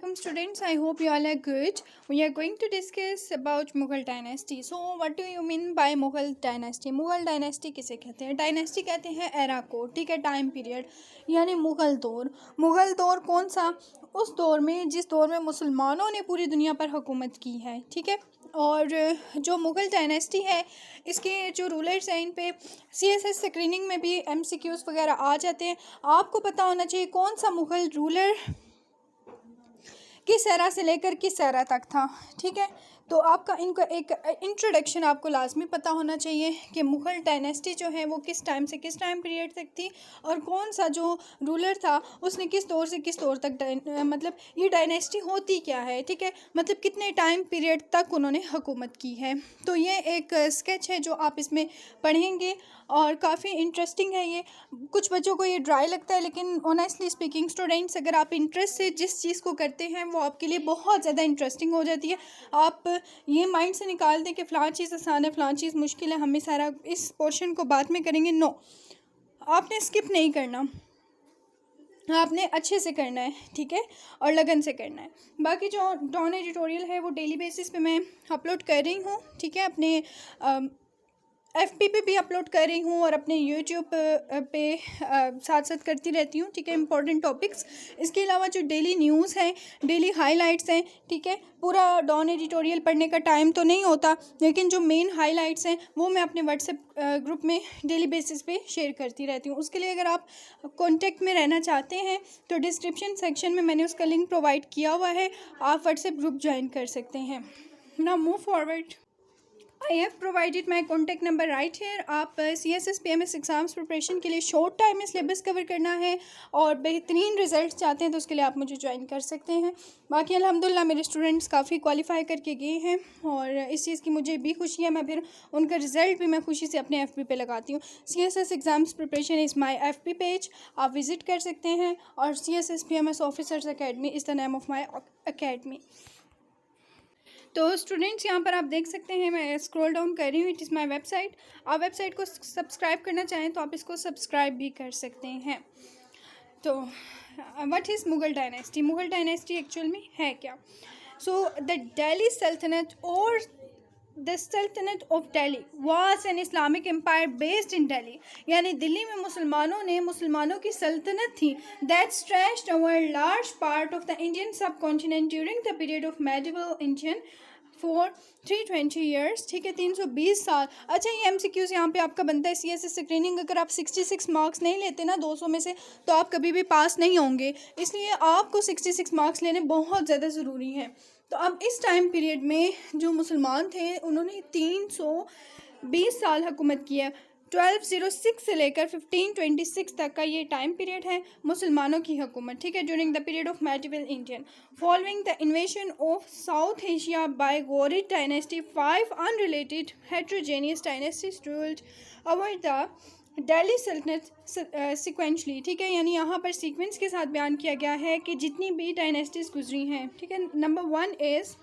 Assalamualaikum students. I hope you all are good. We are going to discuss about Mughal dynasty. So what do you mean by Mughal dynasty? Mughal dynasty किसे कहते हैं? Dynasty कहते हैं era को, ठीक है, time period, यानी मुग़ल दौर। मुग़ल दौर कौन सा? उस दौर में जिस दौर में मुसलमानों ने पूरी दुनिया पर हुकूमत की है, ठीक है। और जो मुग़ल डायनेस्टी है, इसके जो रूलर्स हैं इन पे CSS स्क्रीनिंग में भी MCQs वगैरह आ जाते हैं। आपको पता होना चाहिए कौन सा मुग़ल रूलर किस एरा से लेकर किस एरा तक था, ठीक है। तो आपका इनको एक इंट्रोडक्शन आपको लाजमी पता होना चाहिए कि मुग़ल डायनेस्टी जो है वो किस टाइम से किस टाइम पीरियड तक थी और कौन सा जो रूलर था उसने किस दौर से किस दौर तक मतलब ये डायनेस्टी होती क्या है, ठीक है, मतलब कितने टाइम पीरियड तक उन्होंने हुकूमत की है। तो ये एक स्केच है जो आप इसमें पढ़ेंगे और काफ़ी इंटरेस्टिंग है। ये कुछ बच्चों को ये ड्राई लगता है, लेकिन ऑनेस्टली स्पीकिंग स्टूडेंट्स, अगर आप इंटरेस्ट से जिस चीज़ को करते हैं वो आपके लिए बहुत ज़्यादा इंटरेस्टिंग हो जाती है। आप ये माइंड से निकाल दें कि फ़लाँ चीज़ आसान है, फ़लाँ चीज़ मुश्किल है, हमें सारा इस पोर्शन को बाद में करेंगे। नो, आपने स्किप नहीं करना, आपने अच्छे से करना है, ठीक है, और लगन से करना है। बाकी जो डॉन एडिटोरियल है वो डेली बेसिस पे मैं अपलोड कर रही हूँ, ठीक है, अपने FB पे भी अपलोड कर रही हूँ और अपने YouTube पे साथ साथ करती रहती हूँ, ठीक है, इंपॉर्टेंट टॉपिक्स। इसके अलावा जो डेली न्यूज़ हैं, डेली हाइलाइट्स हैं, ठीक है, पूरा डॉन एडिटोरियल पढ़ने का टाइम तो नहीं होता, लेकिन जो मेन हाइलाइट्स हैं वो मैं अपने WhatsApp ग्रुप में डेली बेसिस पे शेयर करती रहती हूँ। उसके लिए अगर आप कॉन्टेक्ट में रहना चाहते हैं तो डिस्क्रिप्शन सेक्शन में मैंने उसका लिंक प्रोवाइड किया हुआ है, आप WhatsApp ग्रुप ज्वाइन कर सकते हैं। Now move forward. I have provided my contact number right here। आप CSS PMS एग्ज़ाम्स प्रिपरेशन के लिए शॉर्ट टाइम में सिलेबस कवर करना है और बेहतरीन रिज़ल्ट चाहते हैं तो उसके लिए आप मुझे ज्वाइन कर सकते हैं। बाकी अल्हम्दुलिल्लाह मेरे स्टूडेंट्स काफ़ी क्वालिफाई करके गए हैं और इस चीज़ की मुझे भी खुशी है। मैं फिर उनका रिज़ल्ट भी मैं खुशी से अपने FB पे लगाती हूँ। CSS exams preparation is my FB page, आप विज़िट कर सकते हैं। और CSS PMS officers academy is the name of my academy. तो स्टूडेंट्स यहाँ पर आप देख सकते हैं, मैं स्क्रॉल डाउन कर रही हूँ, इट इज़ माई वेबसाइट। आप वेबसाइट को सब्सक्राइब करना चाहें तो आप इसको सब्सक्राइब भी कर सकते हैं। तो what is Mughal dynasty? Mughal dynasty actual में है क्या? सो द दिल्ली सल्तनत और द सल्तनत of Delhi was an Islamic empire based in Delhi, यानी दिल्ली में मुसलमानों की सल्तनत थी that stretched over large part of the Indian subcontinent during the period of medieval Indian for 320 years, ठीक है, 320 साल। अच्छा, ये MCQs यहाँ पे आपका बनता है CSS स्क्रीनिंग। अगर आप 66 मार्क्स नहीं लेते ना 200 में से तो आप कभी भी पास नहीं होंगे, इसलिए आपको 66 मार्क्स लेने बहुत ज़्यादा ज़रूरी हैं। तो अब इस टाइम पीरियड में जो मुसलमान थे उन्होंने 320 साल हुकूमत की है। 1206 से लेकर 1526 तक का ये टाइम पीरियड है मुसलमानों की हुकूमत, ठीक है, during the period of medieval Indian. Following the invasion of South Asia by Ghorid dynasty 5 unrelated heterogeneous dynasties ruled over the Delhi सल्तनत सिक्वेंशली, ठीक है, यानी यहाँ पर सीक्वेंस के साथ बयान किया गया है कि जितनी भी डायनेस्टीज गुजरी हैं, ठीक है। नंबर 1 इज़,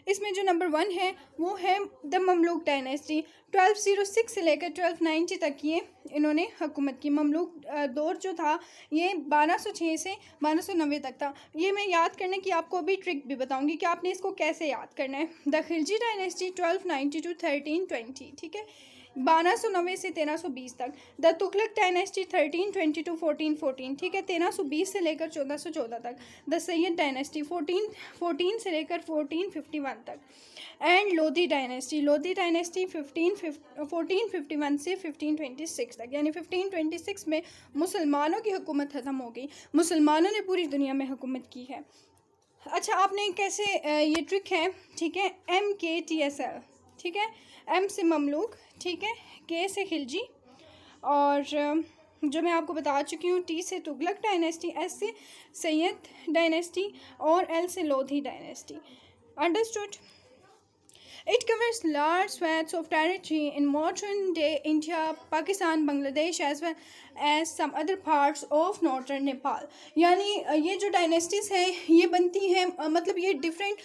इसमें जो नंबर 1 है वो है द ममलूक डायनेस्टी। 1206 से लेकर 1290 तक ये इन्होंने हुकूमत की। ममलूक दौर जो था ये 1206 से 1290 तक था। ये मैं याद करने की आपको अभी ट्रिक भी बताऊंगी कि आपने इसको कैसे याद करना है। द खिलजी डायनेस्टी 1290 to 1320, ठीक है, 1290 से 1320 तक। द तुगलक डायनेस्टी 1320 to 1414, ठीक है, 1320 से लेकर 1414 तक। द सैयद डायनेस्टी 1414 से लेकर 1451 तक। एंड लोधी डायनेस्टी 1451 से 1526 तक, यानी 1526 में मुसलमानों की हुकूमत ख़त्म हो गई, मुसलमानों ने पूरी दुनिया में हुकूमत की है। अच्छा, आपने कैसे ये ट्रिक है, ठीक है, MKTSL, ठीक है, M से ममलूक, ठीक है, K से खिलजी, और जो मैं आपको बता चुकी हूँ T से तुगलक डायनेस्टी, S से सैयद डायनेस्टी और L से Lodhi dynasty. Understood? It covers large swaths of territory in modern-day India, Pakistan, Bangladesh as well as some other parts of northern Nepal. यानी ये जो डायनेस्टीज़ हैं ये बनती हैं मतलब ये डिफरेंट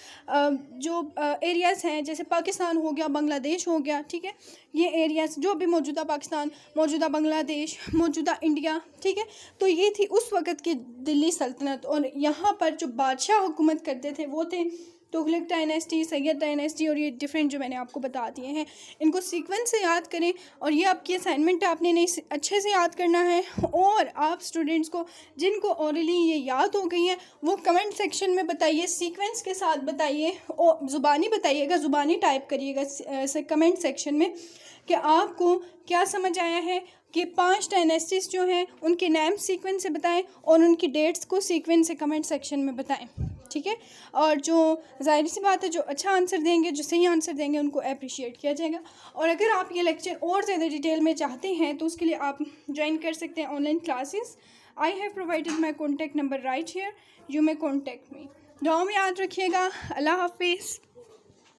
जो एरियाज़ हैं, जैसे पाकिस्तान हो गया, बांग्लादेश हो गया, ठीक है, ये एरियाज़ जो भी मौजूदा पाकिस्तान, मौजूदा बांग्लादेश, मौजूदा इंडिया, ठीक है, तो ये थी उस वक़्त की दिल्ली सल्तनत। और यहाँ पर जो बादशाह हुकूमत करते थे वो थे तुगलक डायनेस्टी, सैयद डायनेस्टी, और ये डिफरेंट जो मैंने आपको बता दिए हैं, इनको सीक्वेंस से याद करें। और ये आपकी असाइनमेंट है, आपने नहीं अच्छे से याद करना है। और आप स्टूडेंट्स को जिनको ऑलरेडी ये याद हो गई है वो कमेंट सेक्शन में बताइए, सीक्वेंस के साथ बताइए, और ज़ुबानी बताइएगा, ज़ुबानी टाइप करिएगा कमेंट सेक्शन में कि आपको क्या समझ आया है, कि 5 डायनेस्टीज़ जो हैं उनके नेम सीक्वेंस से बताएं और उनकी डेट्स को सीक्वेंस से कमेंट सेक्शन में बताएं, ठीक है। और जो ज़ाहिर सी बात है जो अच्छा आंसर देंगे, जो सही आंसर देंगे, उनको अप्रिशिएट किया जाएगा। और अगर आप ये लेक्चर और ज़्यादा डिटेल में चाहते हैं तो उसके लिए आप ज्वाइन कर सकते हैं online classes. I have provided my contact number right here, you may contact me. दुआ में याद रखिएगा। अल्लाह हाफिज़।